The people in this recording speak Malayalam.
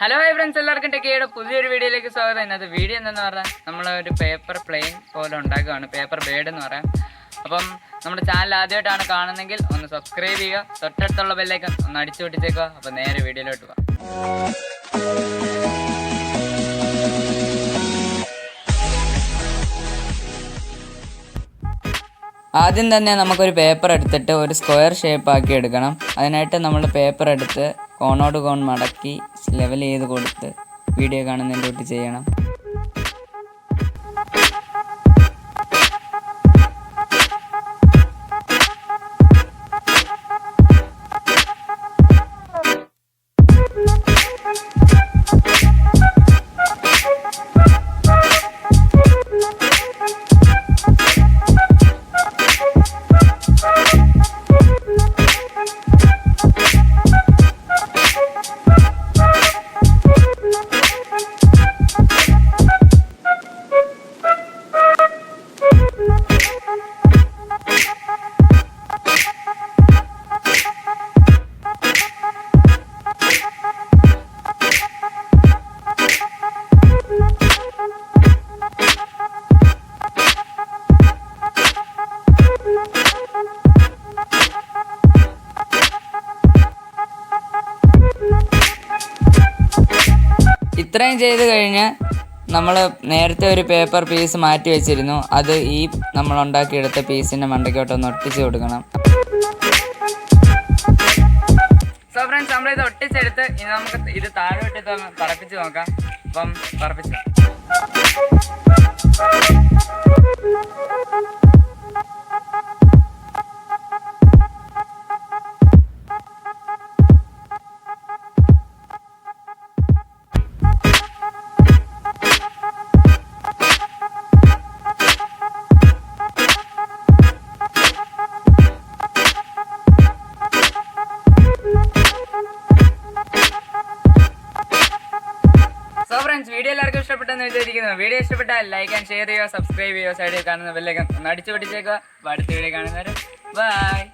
ഹലോ ഹൈ ഫ്രണ്ട്സ്, എല്ലാവർക്കും ടെക്കിയുടെ പുതിയൊരു വീഡിയോയിലേക്ക് സ്വാഗതം. ഇന്നത്തെ വീഡിയോ എന്താണെന്ന് പറഞ്ഞാൽ നമ്മളൊരു പേപ്പർ പ്ലെയിൻ പോലെ ഉണ്ടാക്കുകയാണ്, പേപ്പർ ബേഡ് എന്ന് പറയാം. അപ്പം നമ്മുടെ ചാനൽ ആദ്യമായിട്ടാണ് കാണുന്നതെങ്കിൽ ഒന്ന് സബ്സ്ക്രൈബ് ചെയ്യുക, തൊട്ടടുത്തുള്ള ബെല്ലൈക്കൺ ഒന്ന് അടിച്ചു പൊട്ടിച്ചേക്കുക. അപ്പോൾ നേരെ വീഡിയോയിലോട്ട് പോകാം. ആദ്യം തന്നെ നമുക്കൊരു പേപ്പർ എടുത്തിട്ട് ഒരു സ്ക്വയർ ഷേപ്പ് ആക്കി എടുക്കണം. അതിനായിട്ട് നമ്മൾ പേപ്പർ എടുത്ത് കോണോട് കോൺ മടക്കി ലെവൽ ചെയ്ത് കൊടുത്ത് വീഡിയോ കാണുന്നതിൻ്റെ തൊട്ട് ചെയ്യണം. ഇത്രയും ചെയ്ത് കഴിഞ്ഞ് നമ്മൾ നേരത്തെ ഒരു പേപ്പർ പീസ് മാറ്റി വെച്ചിരുന്നു. അത് ഈ നമ്മൾ ഉണ്ടാക്കിയെടുത്ത പീസിൻ്റെ മണ്ടയ്ക്കോട്ടൊന്ന് ഒട്ടിച്ച് കൊടുക്കണം. സോ ഫ്രണ്ട്സ്, നമ്മളിത് ഒട്ടിച്ചെടുത്ത് ഇനി നമുക്ക് ഇത് താഴോട്ടിട്ട് പറപ്പിച്ച് നോക്കാം. അപ്പം പറപ്പിച്ചു. വീഡിയോ എല്ലാവർക്കും ഇഷ്ടപ്പെട്ടെന്ന് വിചാരിക്കുന്നു. വീഡിയോ ഇഷ്ടപ്പെട്ടാൽ ലൈക്ക് ആൻഡ് ഷെയർ ചെയ്യുക, സബ്സ്ക്രൈബ് ചെയ്യുക, സൈഡിൽ കാണുന്ന ബെല്ലൈക്കൺ ഒന്ന് അടിച്ചു പിടിച്ചേക്കുക. അടുത്ത വീഡിയോ കാണുന്നവരെ ബൈ.